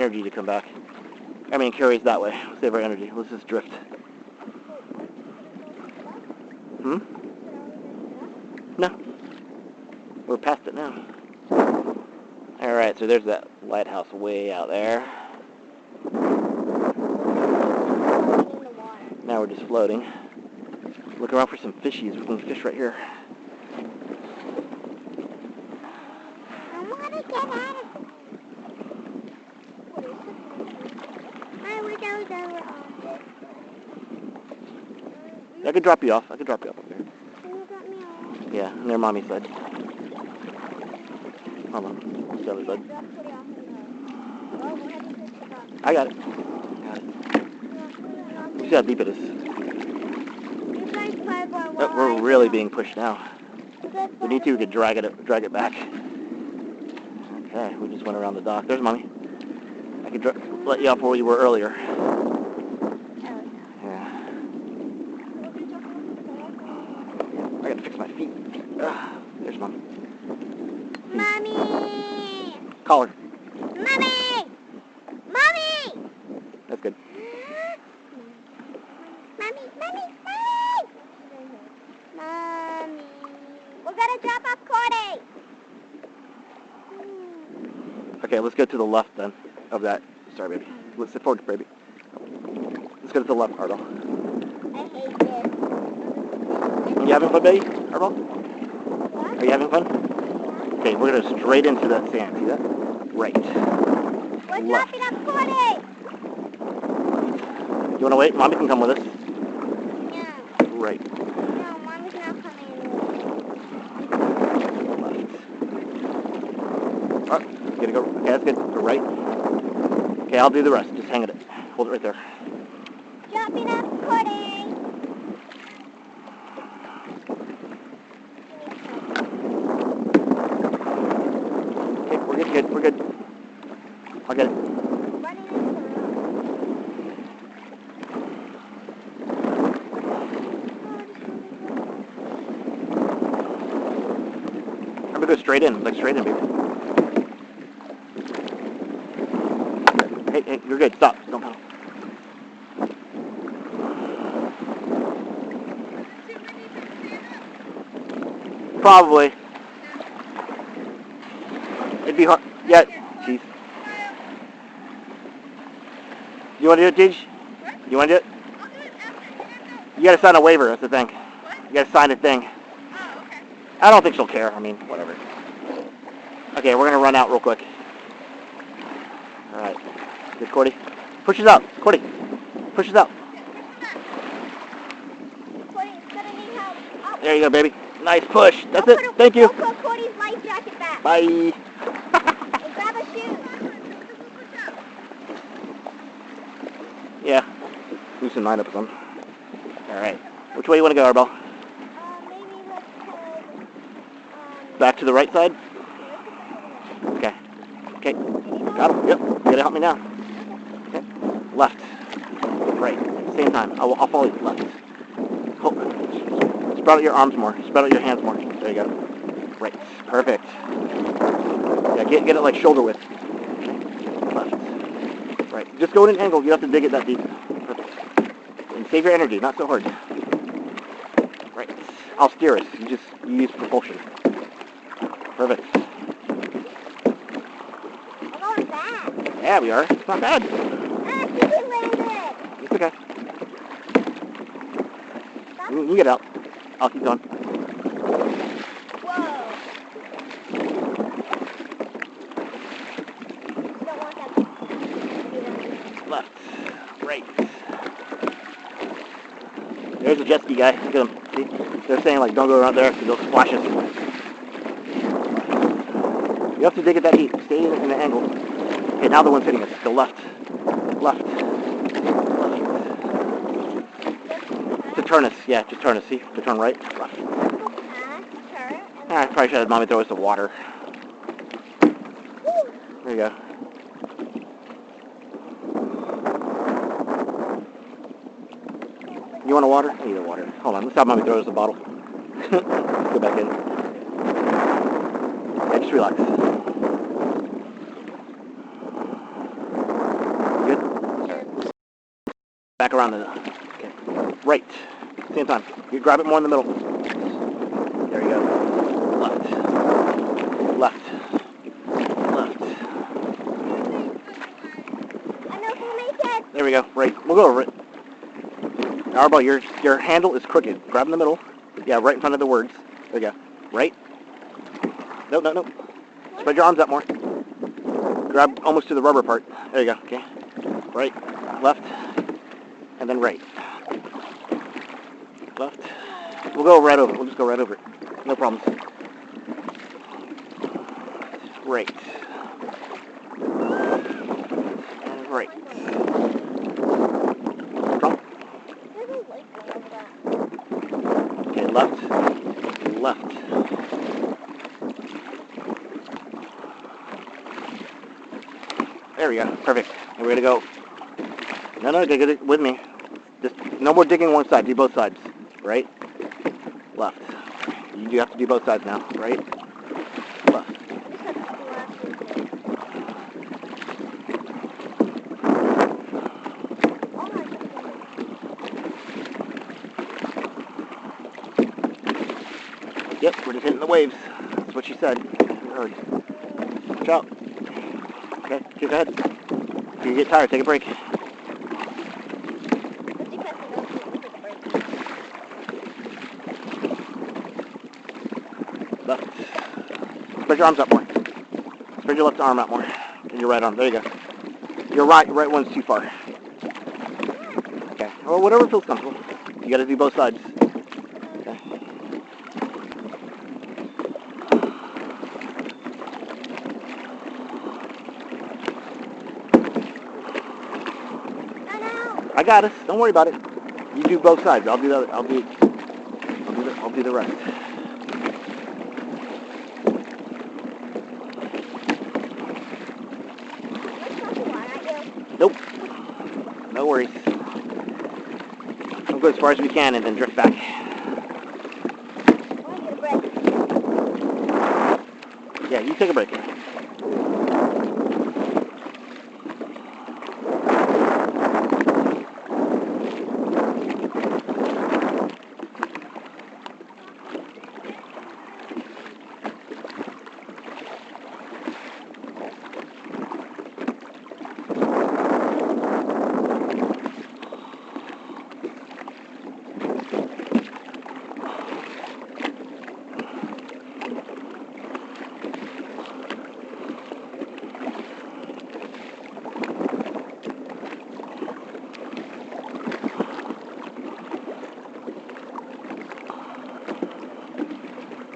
Energy to come back. I mean, carries that way. Save our energy. Let's just drift. Hmm? No. We're past it now. Alright, so there's that lighthouse way out there. Now we're just floating. Look around for some fishies. We can fish right here. I want to get out of it. My windows are on this. I could drop you off. I could drop you off up there. Can you drop me off? Yeah, and their mommy's side. Hold on. What's the other side? I got it. See how deep it is. Oh, we're really being pushed now. If we need to, we could drag it back. Okay, we just went around the dock. There's Mommy. I could let you off where you were earlier. Yeah. I gotta fix my feet. There's Mommy. Mommy! Call her. Mommy! Mommy! That's good. Mommy! Mommy! Mommy! We're gonna drop off Cordy! Okay, let's go to the left then of that. Sorry, baby. Let's sit forward, baby. Let's go to the left, Arbel. I hate this. You having fun, baby? Arbel? What? Are you having fun? Okay, we're gonna go straight into that sand. See that? Right. We're Left. dropping off Cordy! You wanna wait? Mommy can come with us. No. Right. No, Mommy's not coming. Left. Oh, you gonna go? Okay, that's good. Go right. Okay, I'll do the rest. Just hang it. Hold it right there. Dropping off Cordy! Okay, we're good. We're good. I'll get it. Running into the road. I'm gonna go straight in. Like straight in, baby. Hey, you're good. Stop. Don't pedal. Probably. It'd be hard. Yeah, jeez. You want to do it, Tej? You want to do it? I'll do it after. You gotta sign a waiver. That's the thing. You gotta sign a thing. Oh, okay. I don't think she'll care. I mean, whatever. Okay, we're gonna run out real quick. All right. Good, Cordy. Push us out, Cordy. Push us out. Cordy's gonna need help. There you go, baby. Nice push. That's it. Thank you. Put Cordy's life jacket back. Bye. And grab a shoe. Yeah. Loosen mine up some. All right. Which way you want to go, Arbel? Maybe let's head, Back to the right side? Okay. Okay. Got him. Yep. You gotta help me now. Okay. Left. Right. Same time. I'll follow you. Left. Hold. Spread out your arms more. Spread out your hands more. There you go. Right. Perfect. Yeah, get it like shoulder width. Left. Right. Just go in an angle. You don't have to dig it that deep. Perfect. And save your energy. Not so hard. Right. I'll steer it. You use propulsion. Perfect. I'm going back. Yeah, we are. It's not bad. She landed. It's okay. You can get out. I'll keep going. Whoa. You don't want that. Left. Right. There's a jet ski guy. Look at him. See? They're saying, like, don't go around there because they'll splash us. You have to dig it that deep. Stay in an angle. Okay, now the one's hitting us. Go left. Left. Left. To turn us. Yeah, just turn us. See? To turn right. Left. I probably should have Mommy throw us some water. There you go. You want a water? I need a water. Hold on. Let's have Mommy throw us a bottle. Go back in. Yeah, just relax. Back around the, okay. Right. Same time. You grab it more in the middle. There you go. Left. Left. Left. I know who makes it. There we go. Right. We'll go over it. Arbo, your handle is crooked. Grab in the middle. Yeah, right in front of the words. There you go. Right. No, no, no. Spread your arms out more. Grab almost to the rubber part. There you go. Okay. Right. Left. And then right. Left. We'll go right over it. We'll just go right over it. No problems. Right. And right. Strong. There's a light going over that. Okay, left. Left. There we go. Perfect. And we're going to go. No, get it with me. Just no more digging one side. Do both sides. Right. Left. You do have to do both sides now. Right. Left. Yep, we're just hitting the waves. That's what she said. I heard. Watch out. Okay, keep ahead. If you get tired, take a break. Left. Spread your arms out more. Spread your left arm out more. And your right arm. There you go. Your right one's too far. Okay. Well, whatever feels comfortable. You got to do both sides. Okay. I got us. Don't worry about it. You do both sides. I'll do the other. I'll do the rest. Nope. No worries. We'll go as far as we can and then drift back. Yeah, you take a break.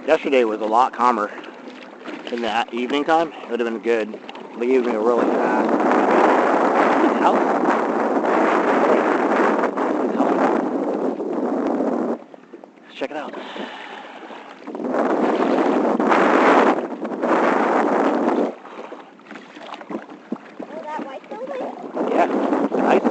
Yesterday was a lot calmer. In the evening time, it would have been good. The evening was really fast. This house? Let's check it out. Oh, that white building? Yeah, nice.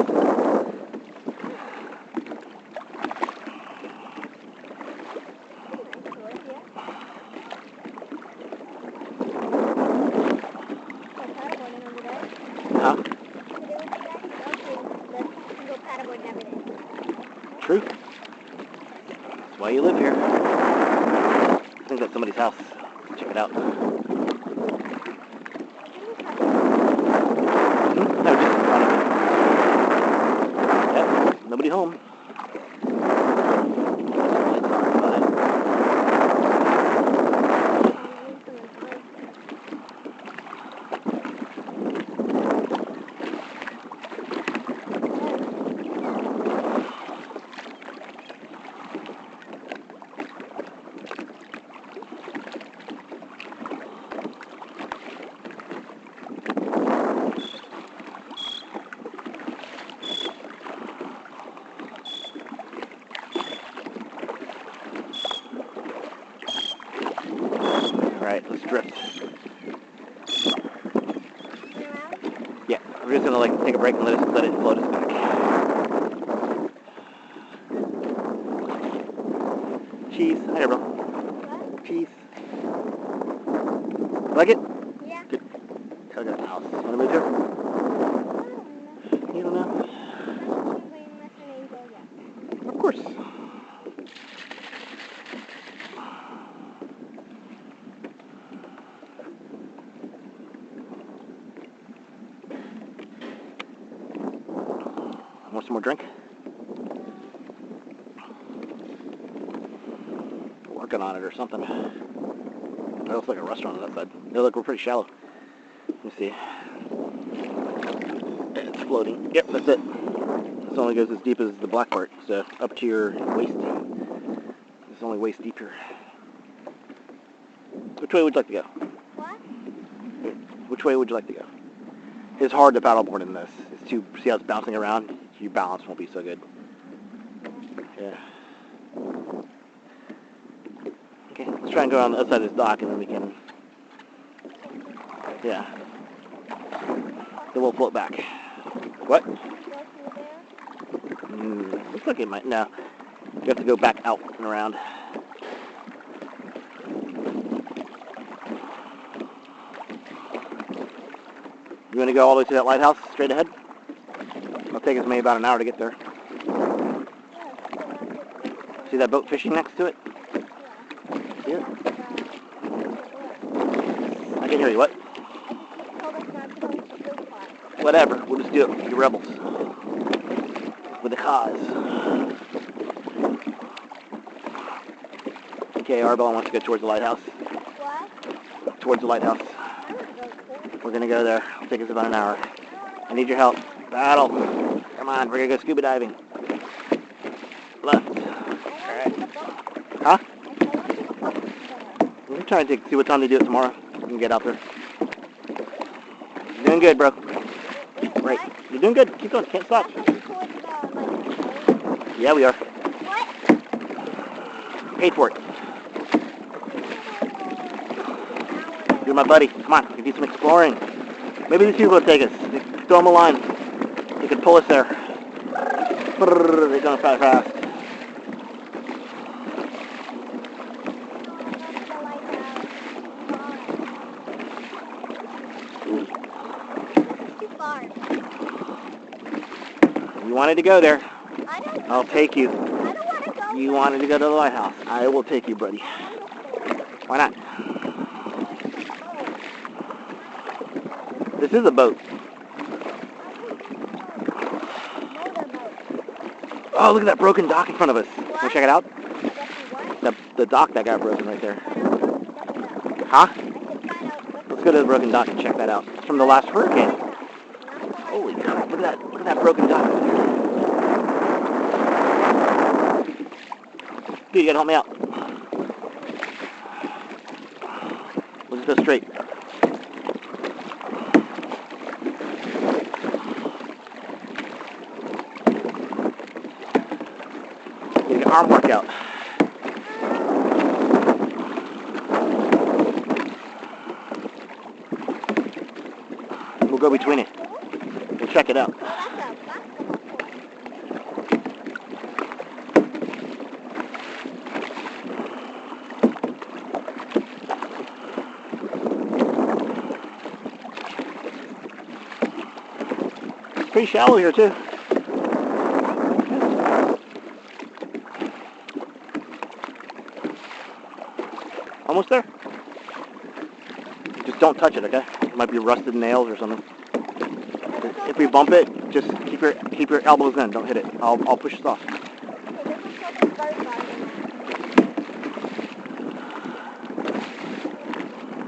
Huh? True. That's why you live here. I think that's somebody's house. Check it out. No, just in front of it. Yep, nobody home. Alright, let's drift. Yeah, we're just gonna take a break and let it float us back. Cheese. Hi there, bro. What? Cheese. Like it? Yeah. Good. Tell you the house. Wanna move here? You don't know? Want some more drink? Working on it or something. It looks like a restaurant on that side. They look, we're pretty shallow. Let me see. It's floating. Yep, that's it. This only goes as deep as the black part, so up to your waist. It's only waist deep here. Which way would you like to go? What? Which way would you like to go? It's hard to paddleboard in this. It's too, see how it's bouncing around? Your balance won't be so good. Yeah. Okay, let's try and go on the other side of this dock and then we can, yeah. Then we'll float back. What? Looks like it might, no. You have to go back out and around. You want to go all the way to that lighthouse, straight ahead? It'll take us maybe about an hour to get there. See that boat fishing next to it? See it? I can hear you, what? Whatever, we'll just do it. You rebels. With the cause. Okay, Arbella wants to go towards the lighthouse. What? Towards the lighthouse. We're gonna go there. It'll take us about an hour. I need your help. Battle. Come on, we're gonna go scuba diving. Left. Alright. Huh? We're trying to see what time to do it tomorrow. We can get out there. You're doing good, bro. Right. You're doing good. Keep going. Can't stop. Yeah, we are. What? Paid for it. You're my buddy. Come on. We can do some exploring. Maybe these people will take us. Throw them a line. They can pull us there. They're going fast. Too far. You wanted to go there. I don't I'll take you. I don't want to go. You wanted to go to the lighthouse. I will take you, buddy. Why not? This is a boat. Oh, look at that broken dock in front of us. Want to check it out? The dock that got broken right there. Huh? Let's go to the broken dock and check that out. It's from the last hurricane. Holy crap, look at that broken dock. Dude, you gotta help me out. Let's go straight. Get an arm workout. We'll go between it. We'll check it out. It's pretty shallow here too. Almost there. Just don't touch it, okay? It might be rusted nails or something. If we bump it, just keep your elbows in. Don't hit it. I'll push it off.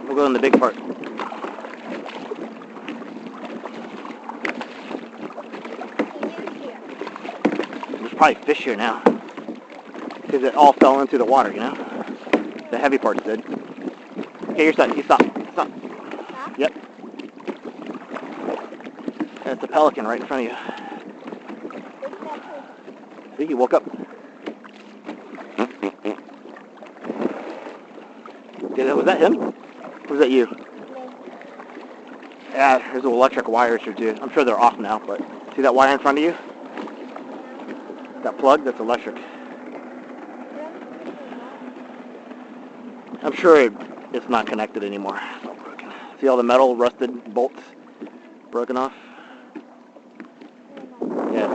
We'll go in the big part. There's probably fish here now. Because it all fell into the water, you know? The heavy parts did. Okay, you're set. You stop. Stop. Yep. That's a pelican right in front of you. See, he woke up. Was that him? Or was that you? Yeah, there's electric wires here too. I'm sure they're off now, but see that wire in front of you? That plug? That's electric. I'm sure it's not connected anymore. It's all broken. See all the metal rusted bolts broken off? Yeah.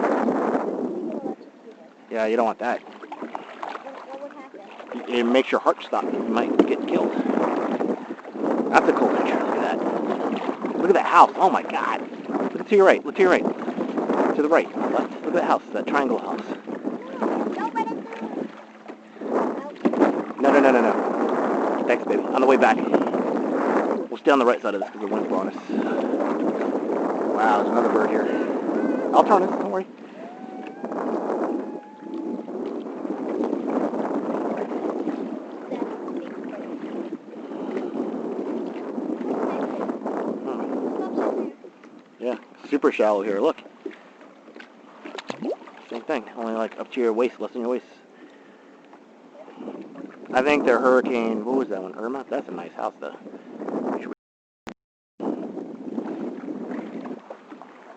Yeah, you don't want that. What would happen? It makes your heart stop. You might get killed. That's a cool picture. Look at that. Look at that house. Oh my God. Look to your right. Look to your right. To the right. Left. Look at that house, that triangle house. No. Thanks, baby. On the way back. We'll stay on the right side of this because the wind's blowing us. Wow, there's another bird here. I'll turn this, don't worry. Yeah, super shallow here, look. Same thing, only like up to your waist, less than your waist. I think they're hurricane, what was that one, Irma? That's a nice house though.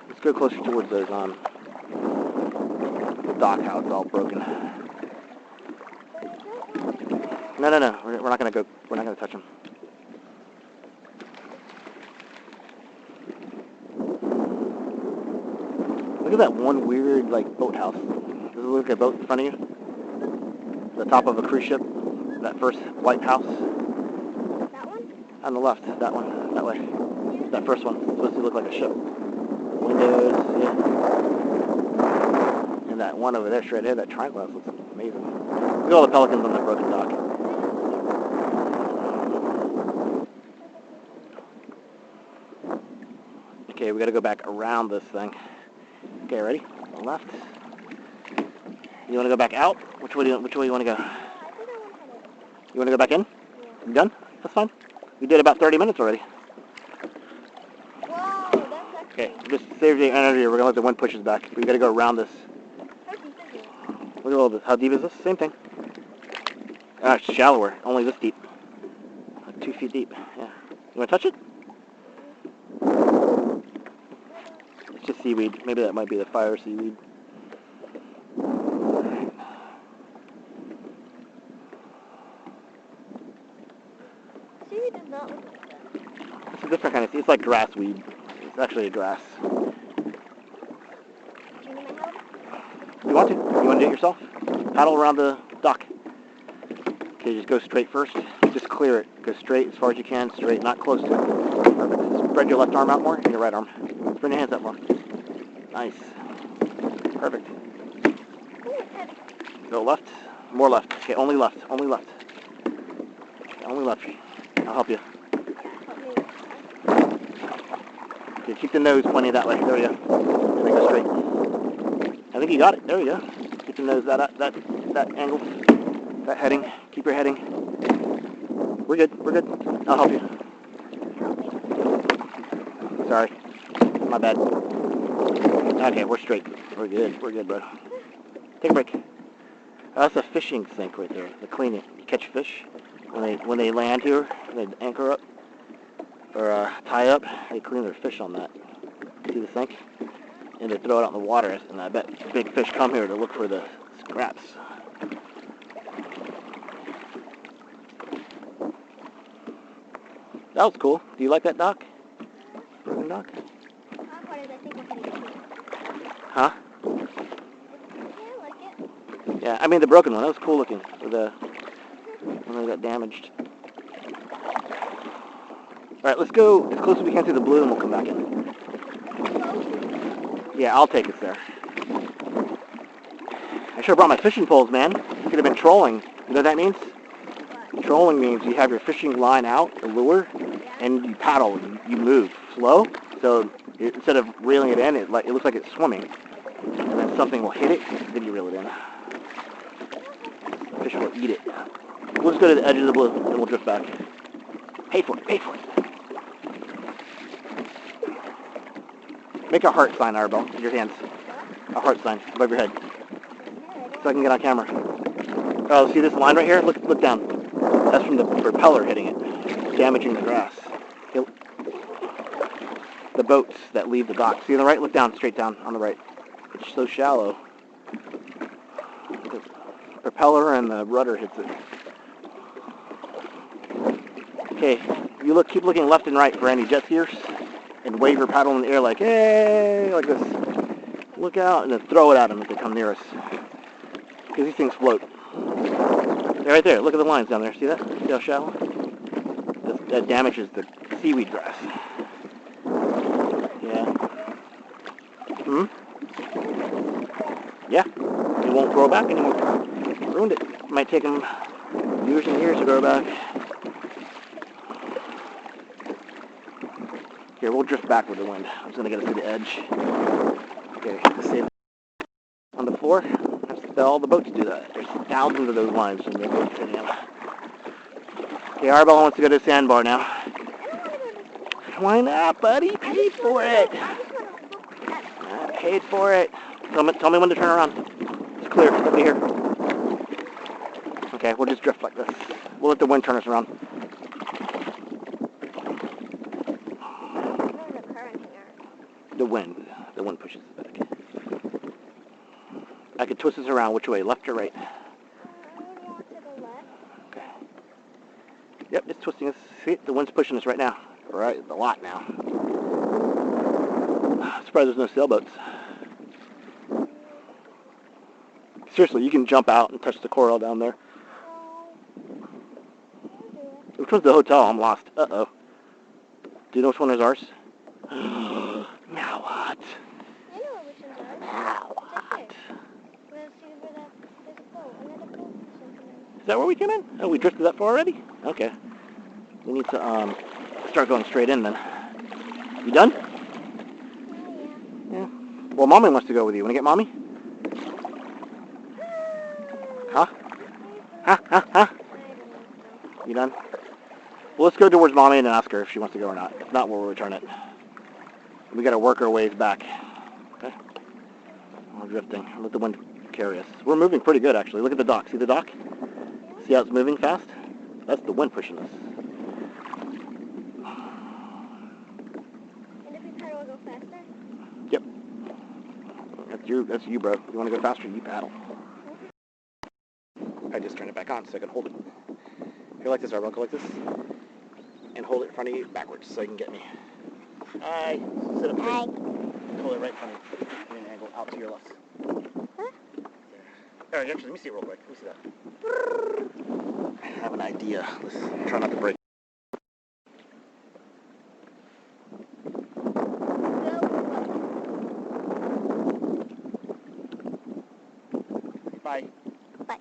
Let's go closer towards those, the dock house, all broken. No, we're not gonna touch them. Look at that one weird, like, boathouse. Does it look like a boat in front of you? The top of a cruise ship? That first white house? That one? On the left, that one, that way. That first one. It's supposed to look like a ship. Windows, yeah. And that one over there, straight ahead, that triangle house looks amazing. Look at all the pelicans on that broken dock. Okay, we gotta go back around this thing. Okay, ready? On the left. You wanna go back out? Which way you wanna go? You wanna go back in? Yeah. You done? That's fine. We did about 30 minutes already. Whoa, that's actually... Okay, just save the energy. We're gonna let the wind push us back. We gotta go around this. How deep is it? Look at all this. How deep is this? Same thing. It's shallower. Only this deep. Like 2 feet deep. Yeah. You wanna touch it? It's just seaweed. Maybe that might be the fire seaweed. Seaweed does not look like that. It's a different kind of seaweed. It's like grass weed. It's actually a grass. Do you need my help? You want to? You want to do it yourself? Paddle around the dock. Okay, just go straight first. Just clear it. Go straight as far as you can. Straight, not close to it. Perfect. Spread your left arm out more and your right arm. Spread your hands out more. Nice. Perfect. Ooh, it's heavy. Go left. More left. Okay, only left. Only left. Okay, only left. I'll help you. Help me. Okay, keep the nose pointing that way. There we go. And then go straight. I think you got it. There we go. Keep the nose that angle. That heading. Keep your heading. We're good. We're good. I'll help you. Help me. Sorry. My bad. Okay, we're straight. We're good. We're good, bro. Take a break. That's a fishing sink right there. They clean it. You catch fish when they land here. They anchor up or tie up. They clean their fish on that. See the sink? And they throw it out in the water. And I bet big fish come here to look for the scraps. That was cool. Do you like that dock? Broken dock? Top part is I think we're heading to. Huh? Yeah, I like it. Yeah, I mean the broken one. That was cool looking. When they got damaged. Alright, let's go as close as we can to the blue and we'll come back in. Yeah, I'll take us there. I should have brought my fishing poles, man. Could have been trolling. You know what that means? What? Trolling means you have your fishing line out, the lure, and you paddle. You move slow. So instead of reeling it in, it looks like it's swimming. And then something will hit it, then you reel it in. The fish will eat it. We'll just go to the edge of the blue, and we'll drift back. Pay for it, pay for it. Make a heart sign, Arabelle, with your hands. A heart sign above your head. So I can get on camera. Oh, see this line right here? Look down. That's from the propeller hitting it, damaging the grass. The boats that leave the dock. See on the right? Look down, straight down on the right. It's so shallow. The propeller and the rudder hits it. Okay, you keep looking left and right for any jet skiers, and wave your paddle in the air like, hey, like this. Look out, and then throw it at them if they come near us. Because these things float. They're right there. Look at the lines down there. See that? See how shallow? That damages the seaweed grass. Yeah. Hmm? Yeah, it won't grow back anymore. Ruined it. Might take them years and years to grow back. Here, we'll drift back with the wind. I'm just going to get it to the edge. Okay, to save on the floor. Have to tell all the boats to do that. There's thousands of those lines in the boats in them. Okay, Arbella wants to go to the sandbar now. Why not, buddy? Paid for it. I paid for it. Tell me when to turn around. It's clear. It's over here. Okay, we'll just drift like this. We'll let the wind turn us around. The wind pushes it back. I could twist this around. Which way? Left or right? I would want to the left. Okay. Yep, it's twisting us. See, the wind's pushing us right now. Right, a lot now. Surprised there's no sailboats. Seriously, you can jump out and touch the coral down there. Which one's the hotel? I'm lost. Uh-oh. Do you know which one is ours? Now what? I know which one's ours. Now It's what? right there. Let's see where there's a boat. Another boat or something. Is that where we came in? Oh, we drifted that far already? Okay. We need to start going straight in then. You done? Oh, Yeah. Well, Mommy wants to go with you. Want to get Mommy? Huh? Huh? Huh? Huh? You done? Well, let's go towards Mommy and ask her if she wants to go or not. If not, we'll return it. We got to work our ways back. Okay? We're drifting. Let the wind carry us. We're moving pretty good, actually. Look at the dock. See the dock? See how it's moving fast? That's the wind pushing us. And if we paddle, we'll go faster? Yep. That's you, bro. You want to go faster, you paddle. I just turned it back on so I can hold it. Here, like this, Arbella, go like this. And hold it in front of you backwards so you can get me. Hi. Sit up straight. Hold it right in front of you. And then angle out to your left. Huh? There. Actually, let me see it real quick. Let me see that. I have an idea. Let's try not to break. Bye. Bye.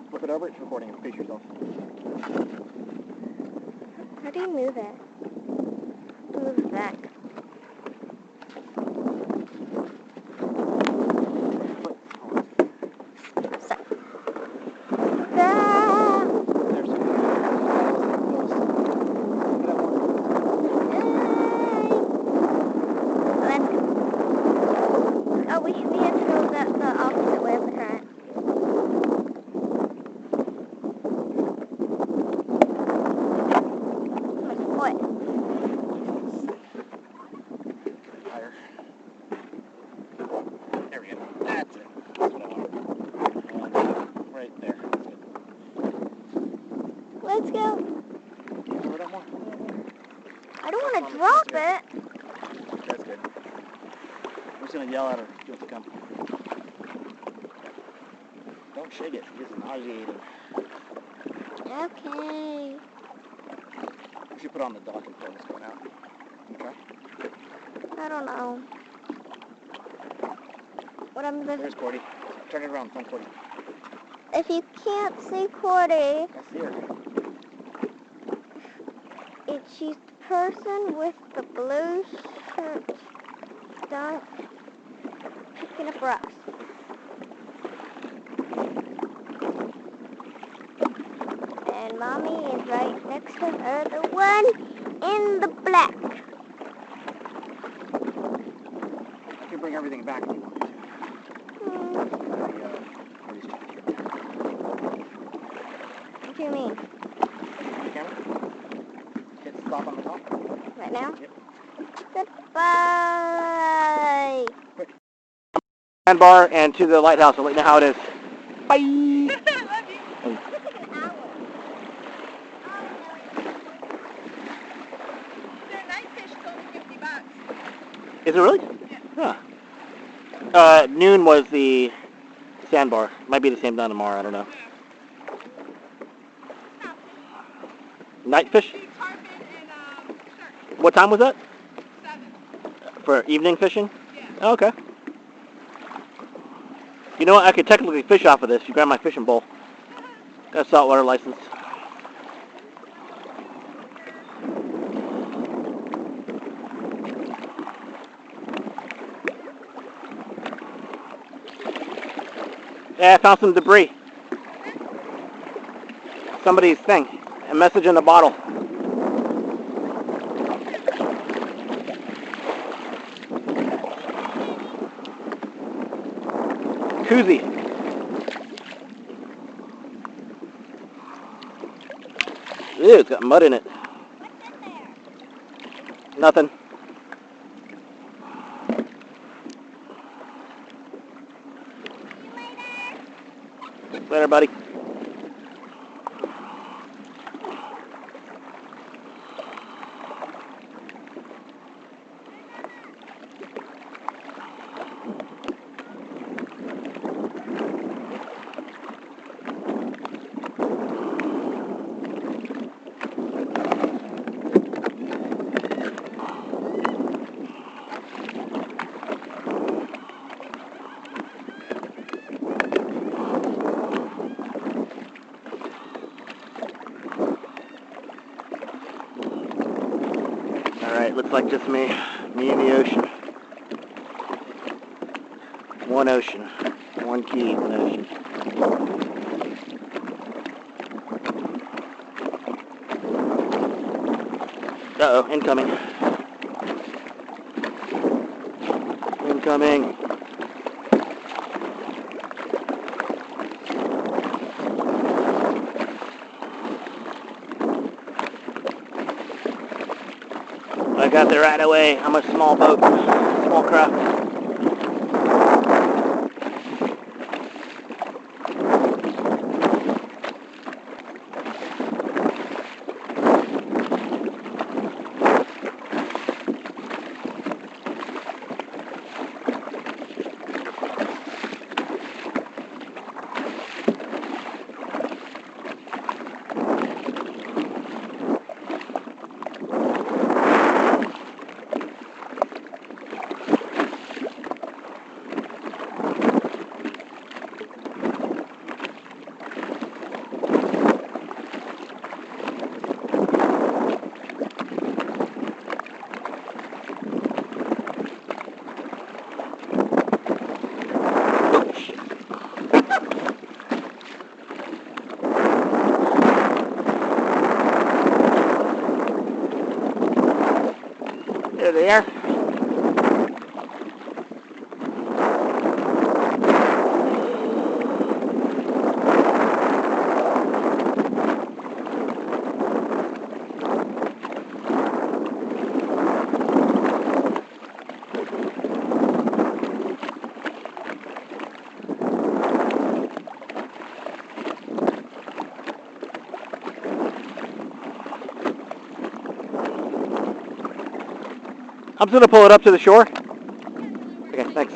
Flip it over, it's recording. Face yourself. How do you move it? Move it back. Oh, we have to go the opposite way of the current. Higher. There we go. That's it. That's what I want. Right there. Let's go. Can you cover that more? I don't want to drop it. That's good. I'm just going to yell at her. She wants to come. Don't shake it. It's nauseating. Okay. We should put on the dock and film this going out. Okay? I don't know. What I'm the... Where's Cordy? Turn it around. Find Cordy. If you can't see Cordy, I see her. she's the person with the blue shirt done picking up rocks. And Mommy is right next to her, the one in the black. I can bring everything back if you want me to. What do you mean? now. Goodbye. Sandbar and to the lighthouse. I'll let you know how it is. Bye. Is it really? Yeah. Huh. Noon was the sandbar. Might be the same down tomorrow. I don't know. Night fish? What time was that? 7. For evening fishing? Yeah. Oh, okay. You know what? I could technically fish off of this. You grab my fishing bowl. Got a saltwater license. Yeah, I found some debris. Somebody's thing. A message in the bottle. Koozie. Ew, it's got mud in it. Nothing. Later, buddy. Alright, looks like just me. Me and the ocean. One ocean. One key, one ocean. Uh-oh, incoming. Incoming. I got there right away. I'm a small boat, small craft. There they are. I'm just going to pull it up to the shore. Okay, thanks.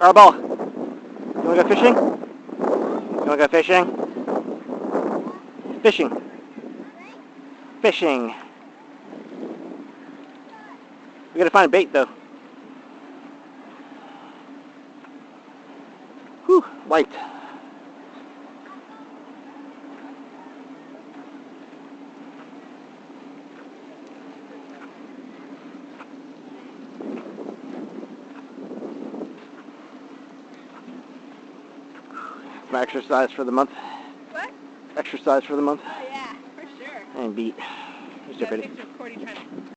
Arabella, you wanna go fishing? You wanna go fishing? Fishing. Fishing. We gotta find a bait though. Whew, light. My exercise for the month. What? Exercise for the month. Oh yeah, for sure. And beat. Here's your Yeah, buddy. picture of Cordy trying to